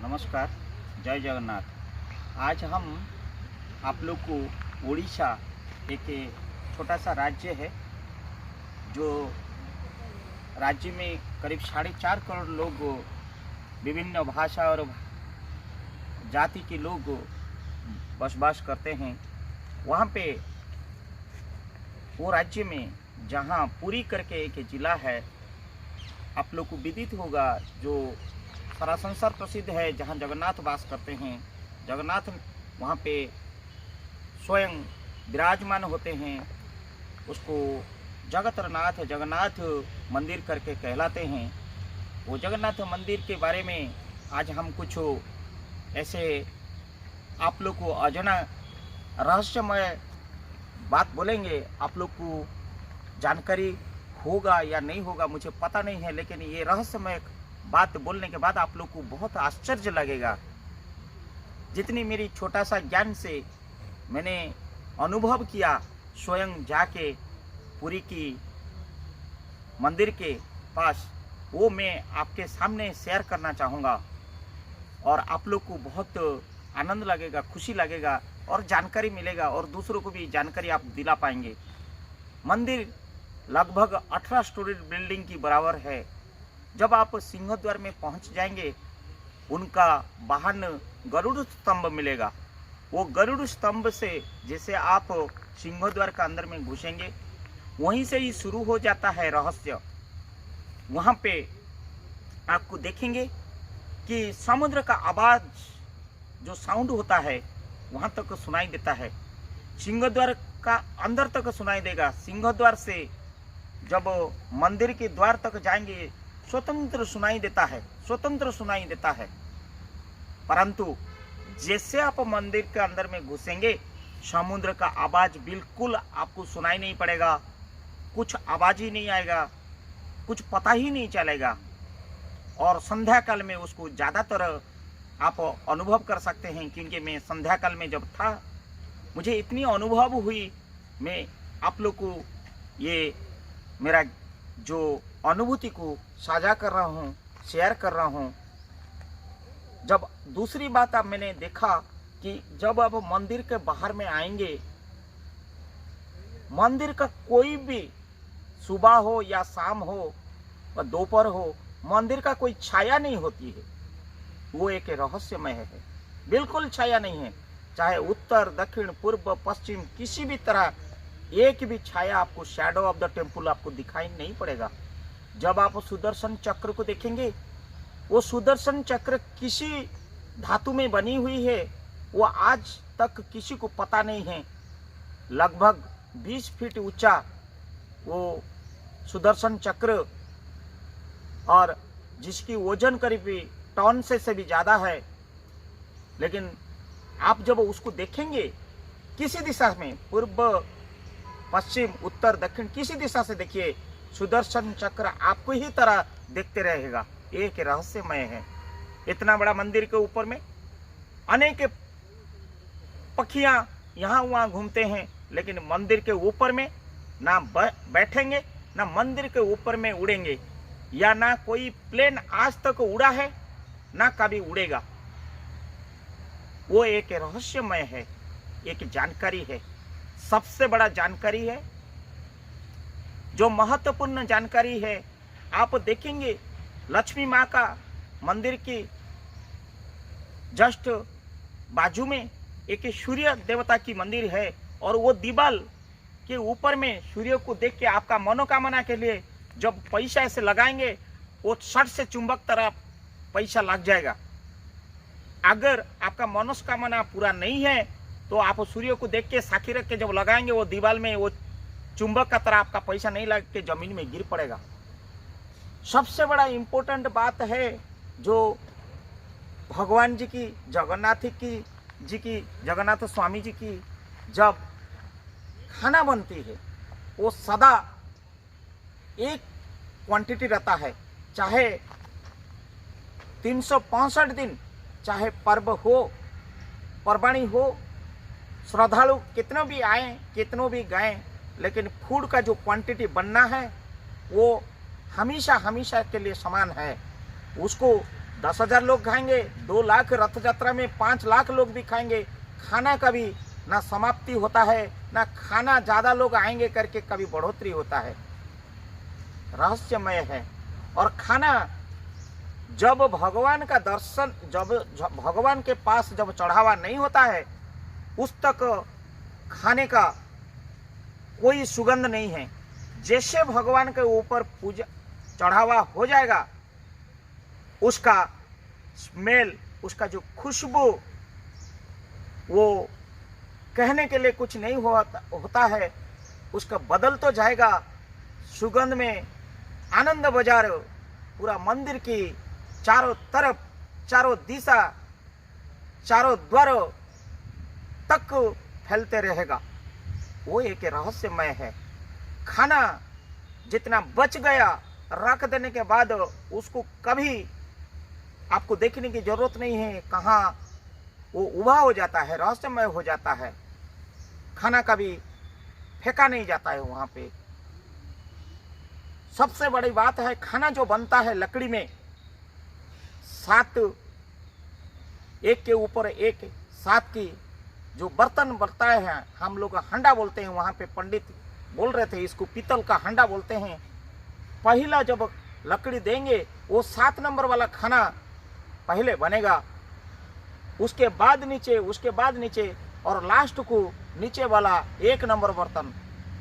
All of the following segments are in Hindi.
नमस्कार, जय जगन्नाथ। आज हम आप लोग को उड़ीसा एक छोटा सा राज्य है, जो राज्य में करीब 4.5 करोड़ लोग विभिन्न भाषा और जाति के लोग बसवास करते हैं। वहाँ पे वो राज्य में जहाँ पुरी करके एक ज़िला है, आप लोग को विदित होगा, जो सारा संसार प्रसिद्ध है, जहाँ जगन्नाथ वास करते हैं। जगन्नाथ वहाँ पे स्वयं विराजमान होते हैं। उसको जगतरनाथ जगन्नाथ मंदिर करके कहलाते हैं। वो जगन्नाथ मंदिर के बारे में आज हम कुछ ऐसे आप लोग को अजाना रहस्यमय बात बोलेंगे। आप लोग को जानकारी होगा या नहीं होगा मुझे पता नहीं है, लेकिन ये रहस्यमय बात बोलने के बाद आप लोग को बहुत आश्चर्य लगेगा। जितनी मेरी छोटा सा ज्ञान से मैंने अनुभव किया, स्वयं जाके पुरी की मंदिर के पास, वो मैं आपके सामने शेयर करना चाहूँगा। और आप लोग को बहुत आनंद लगेगा, खुशी लगेगा और जानकारी मिलेगा, और दूसरों को भी जानकारी आप दिला पाएंगे। मंदिर लगभग 18 स्टोरी बिल्डिंग की बराबर है। जब आप सिंह द्वार में पहुंच जाएंगे, उनका वाहन गरुड़ स्तंभ मिलेगा। वो गरुड़ स्तंभ से जैसे आप सिंह द्वार का अंदर में घुसेंगे, वहीं से ही शुरू हो जाता है रहस्य। वहाँ पे आपको देखेंगे कि समुद्र का आवाज़ जो साउंड होता है वहाँ तक सुनाई देता है। सिंह द्वार का अंदर तक सुनाई देगा। सिंह द्वार से जब मंदिर के द्वार तक जाएंगे, स्वतंत्र सुनाई देता है, स्वतंत्र सुनाई देता है। परंतु जैसे आप मंदिर के अंदर में घुसेंगे, समुद्र का आवाज बिल्कुल आपको सुनाई नहीं पड़ेगा। कुछ आवाज ही नहीं आएगा, कुछ पता ही नहीं चलेगा। और संध्या काल में उसको ज़्यादातर आप अनुभव कर सकते हैं, क्योंकि मैं संध्या काल में जब था, मुझे इतनी अनुभव हुई। मैं आप लोग को ये मेरा जो अनुभूति को साझा कर रहा हूँ, शेयर कर रहा हूँ। जब दूसरी बात अब मैंने देखा कि जब आप मंदिर के बाहर में आएंगे, मंदिर का कोई भी सुबह हो या शाम हो या दोपहर हो, मंदिर का कोई छाया नहीं होती है। वो एक रहस्यमय है, बिल्कुल छाया नहीं है। चाहे उत्तर दक्षिण पूर्व पश्चिम किसी भी तरह एक भी छाया आपको, शैडो ऑफ द टेम्पल आपको दिखाई नहीं पड़ेगा। जब आप सुदर्शन चक्र को देखेंगे, वो सुदर्शन चक्र किसी धातु में बनी हुई है, वो आज तक किसी को पता नहीं है। लगभग 20 फीट ऊंचा वो सुदर्शन चक्र, और जिसकी वजन करीब टन से भी ज़्यादा है। लेकिन आप जब उसको देखेंगे किसी दिशा में, पूर्व पश्चिम उत्तर दक्षिण किसी दिशा से देखिए, सुदर्शन चक्र आपको ही तरह देखते रहेगा। एक रहस्यमय है। इतना बड़ा मंदिर के ऊपर में अनेक पक्षियां यहाँ वहाँ घूमते हैं, लेकिन मंदिर के ऊपर में ना बैठेंगे, ना मंदिर के ऊपर में उड़ेंगे, या ना कोई प्लेन आज तक उड़ा है, ना कभी उड़ेगा। वो एक रहस्यमय है, एक जानकारी है, सबसे बड़ा जानकारी है, जो महत्वपूर्ण जानकारी है। आप देखेंगे लक्ष्मी माँ का मंदिर की जस्ट बाजू में एक सूर्य देवता की मंदिर है, और वो दीवाल के ऊपर में सूर्य को देख के आपका मनोकामना के लिए जब पैसा ऐसे लगाएंगे, वो शर्ट से चुंबक तरह पैसा लग जाएगा। अगर आपका मनोकामना पूरा नहीं है, तो आप सूर्य को देख के साखी रख के जब लगाएंगे, वो दीवाल में वो चुंबक का तरह आपका पैसा नहीं लग के जमीन में गिर पड़ेगा। सबसे बड़ा इम्पोर्टेंट बात है, जो भगवान जी की जगन्नाथ स्वामी जी की जब खाना बनती है, वो सदा एक क्वांटिटी रहता है। चाहे 365 दिन, चाहे पर्व हो, परवाणी हो, श्रद्धालु कितनों भी आए, कितनों भी गए, लेकिन फूड का जो क्वांटिटी बनना है वो हमेशा हमेशा के लिए समान है। उसको 10,000 लोग खाएंगे, 2 लाख रथ यात्रा में 5 लाख लोग भी खाएंगे। खाना कभी ना समाप्ति होता है, ना खाना ज़्यादा लोग आएंगे करके कभी बढ़ोतरी होता है। रहस्यमय है। और खाना जब भगवान का दर्शन, जब भगवान के पास जब चढ़ावा नहीं होता है, उस तक खाने का कोई सुगंध नहीं है। जैसे भगवान के ऊपर पूजा चढ़ावा हो जाएगा, उसका स्मेल, उसका जो खुशबू, वो कहने के लिए कुछ नहीं होता है, उसका बदल तो जाएगा। सुगंध में आनंद बाजार पूरा मंदिर की चारों तरफ, चारों दिशा, चारों द्वारों तक फैलते रहेगा। वो एक रहस्यमय है। खाना जितना बच गया, रख देने के बाद उसको कभी आपको देखने की जरूरत नहीं है, कहाँ वो उभा हो जाता है, रहस्यमय हो जाता है। खाना कभी फेंका नहीं जाता है वहां पे। सबसे बड़ी बात है, खाना जो बनता है लकड़ी में, 7 एक के ऊपर एक 7 की जो बर्तन बनता है, हम लोग हंडा बोलते हैं। वहां पे पंडित बोल रहे थे, इसको पीतल का हंडा बोलते हैं। पहला जब लकड़ी देंगे, वो 7 नंबर वाला खाना पहले बनेगा, उसके बाद नीचे, उसके बाद नीचे, और लास्ट को नीचे वाला 1 नंबर बर्तन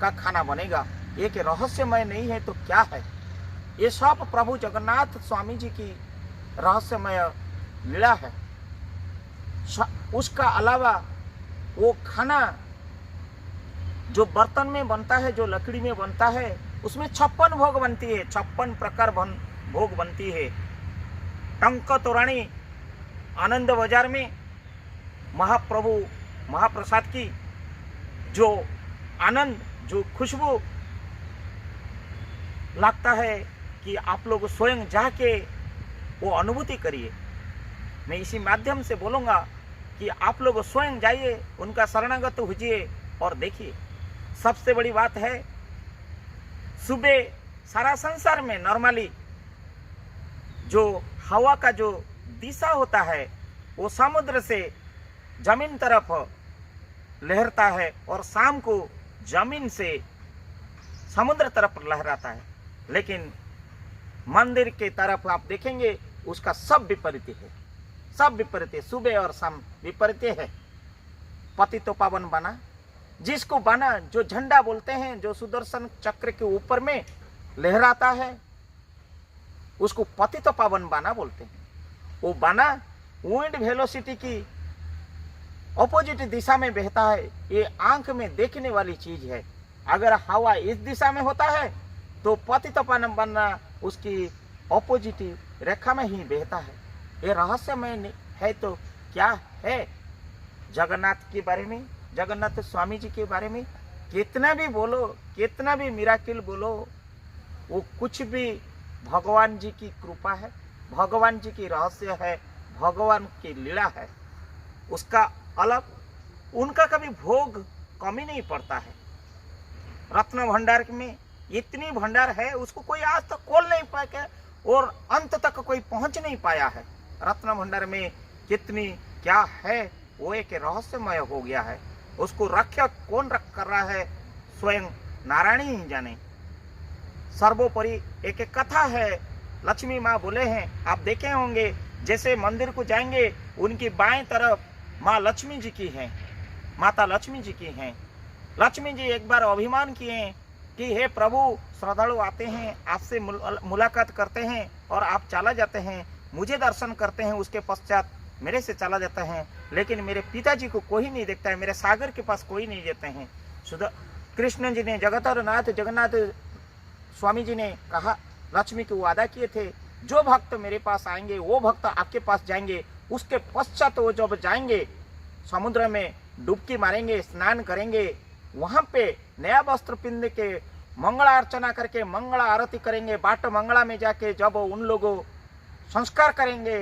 का खाना बनेगा। एक रहस्यमय नहीं है तो क्या है? ये सब प्रभु जगन्नाथ स्वामी जी की रहस्यमय लीला है। उसका अलावा वो खाना जो बर्तन में बनता है, जो लकड़ी में बनता है, उसमें 56 भोग बनती है, 56 प्रकार भोग बनती है। टंक तोरानी आनंद बाजार में महाप्रभु महाप्रसाद की जो आनंद, जो खुशबू लगता है कि आप लोग स्वयं जाके वो अनुभूति करिए। मैं इसी माध्यम से बोलूँगा कि आप लोग स्वयं जाइए, उनका शरणागत होइए और देखिए। सबसे बड़ी बात है, सुबह सारा संसार में नॉर्मली जो हवा का जो दिशा होता है, वो समुद्र से जमीन तरफ लहरता है, और शाम को जमीन से समुद्र तरफ लहराता है। लेकिन मंदिर के तरफ आप देखेंगे, उसका सब विपरीत है, सब विपरीत है। सुबह और शाम विपरीत है। पति तो पावन बना, जिसको बना, जो झंडा बोलते हैं, जो सुदर्शन चक्र के ऊपर में लहराता है, उसको पति तो पावन बाना बोलते हैं। वो बाना विंड वेलोसिटी की ऑपोजिट दिशा में बहता है। ये आंख में देखने वाली चीज है। अगर हवा इस दिशा में होता है तो पति तो पावन बनना उसकी ऑपोजिट रेखा में ही बहता है। ये रहस्यमय है तो क्या है? जगन्नाथ के बारे में, जगन्नाथ स्वामी जी के बारे में कितना भी बोलो, कितना भी मिराकिल बोलो, वो कुछ भी भगवान जी की कृपा है, भगवान जी की रहस्य है, भगवान की लीला है। उसका अलग, उनका कभी भोग कमी नहीं पड़ता है। रत्न भंडार में इतनी भंडार है, उसको कोई आज तक खोल नहीं पाया और अंत तक कोई पहुंच नहीं पाया है। रत्न भंडार में कितनी क्या है, वो एक रहस्यमय हो गया है। उसको रक्षा कौन कर रहा है, स्वयं नारायण ही जाने। सर्वोपरि एक कथा है, लक्ष्मी माँ बोले हैं, आप देखे होंगे, जैसे मंदिर को जाएंगे, उनकी बाएं तरफ माँ लक्ष्मी जी की है, माता लक्ष्मी जी की हैं। लक्ष्मी जी एक बार अभिमान किए कि हे प्रभु, श्रद्धालु आते हैं, आपसे मुलाकात करते हैं और आप चला जाते हैं, मुझे दर्शन करते हैं, उसके पश्चात मेरे से चला जाता है, लेकिन मेरे पिताजी को कोई नहीं देखता है, मेरे सागर के पास कोई नहीं जाते हैं। कृष्ण जी ने, जगतनाथ जगन्नाथ स्वामी जी ने कहा, लक्ष्मी को वादा किए थे, जो भक्त मेरे पास आएंगे वो भक्त आपके पास जाएंगे। उसके पश्चात वो जब जाएंगे समुद्र में डुबकी मारेंगे, स्नान करेंगे, वहां पे नया वस्त्र पिंड के मंगला अर्चना करके मंगला आरती करेंगे। बाट मंगला में जाके जब उन लोगों संस्कार करेंगे,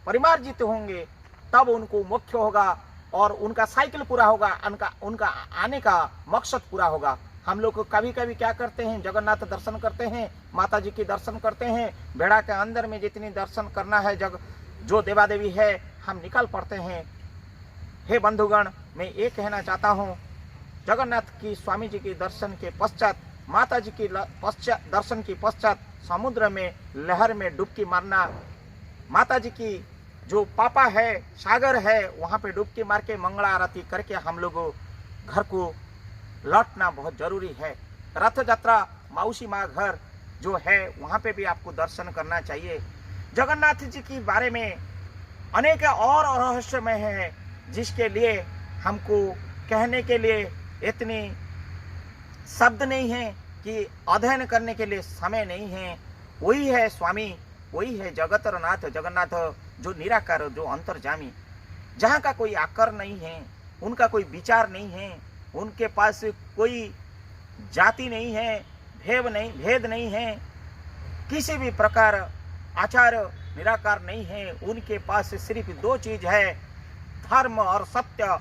परिमार्जित होंगे, तब उनको मोक्ष होगा और उनका साइकिल पूरा होगा, उनका आने का मकसद पूरा होगा। हम लोग कभी कभी क्या करते हैं, जगन्नाथ दर्शन करते हैं, माता जी की दर्शन करते हैं, बेड़ा के अंदर में जितनी दर्शन करना है जो देवा देवी है हम निकाल पड़ते हैं। हे बंधुगण, मैं ये कहना चाहता हूँ, जगन्नाथ की स्वामी जी की दर्शन के पश्चात, माता जी की दर्शन के पश्चात समुद्र में लहर में डुबकी मारना, माता जी की जो पापा है, सागर है, वहाँ पे डुबकी मार के मंगला आरती करके हम लोग घर को लौटना बहुत जरूरी है। रथ यात्रा मौसी माँ घर जो है वहाँ पे भी आपको दर्शन करना चाहिए। जगन्नाथ जी के बारे में अनेक और रहस्यमय है, जिसके लिए हमको कहने के लिए इतनी शब्द नहीं है, कि अध्ययन करने के लिए समय नहीं है। वही है स्वामी, वही है जगतरनाथ, जगन्नाथ जो निराकार, जो अंतर्जामी, जहाँ का कोई आकर नहीं है, उनका कोई विचार नहीं है, उनके पास कोई जाति नहीं है, भेद नहीं है, किसी भी प्रकार आचार निराकार नहीं है। उनके पास सिर्फ दो चीज है, धर्म और सत्य।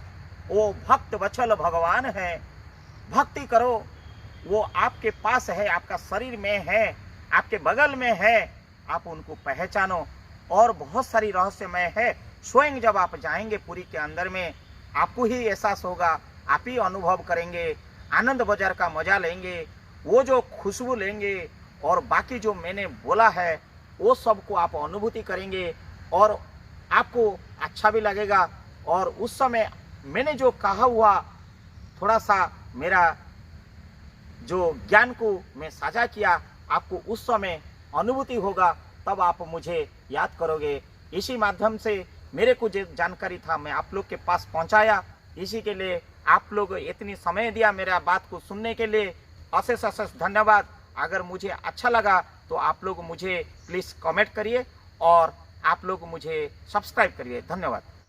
वो भक्त वत्सल भगवान है। भक्ति करो, वो आपके पास है, आपका शरीर में है, आपके बगल में है, आप उनको पहचानो। और बहुत सारी रहस्यमय है। स्वयं जब आप जाएंगे पुरी के अंदर में, आपको ही एहसास होगा, आप ही अनुभव करेंगे, आनंद बाजार का मजा लेंगे, वो जो खुशबू लेंगे और बाकी जो मैंने बोला है वो सबको आप अनुभूति करेंगे और आपको अच्छा भी लगेगा। और उस समय मैंने जो कहा हुआ, थोड़ा सा मेरा जो ज्ञान को मैं साझा किया, आपको उस समय अनुभूति होगा, तब आप मुझे याद करोगे। इसी माध्यम से मेरे को जो जानकारी था मैं आप लोग के पास पहुंचाया। इसी के लिए आप लोग इतनी समय दिया मेरा बात को सुनने के लिए, अशेष अशेष धन्यवाद। अगर मुझे अच्छा लगा तो आप लोग मुझे प्लीज़ कमेंट करिए और आप लोग मुझे सब्सक्राइब करिए। धन्यवाद।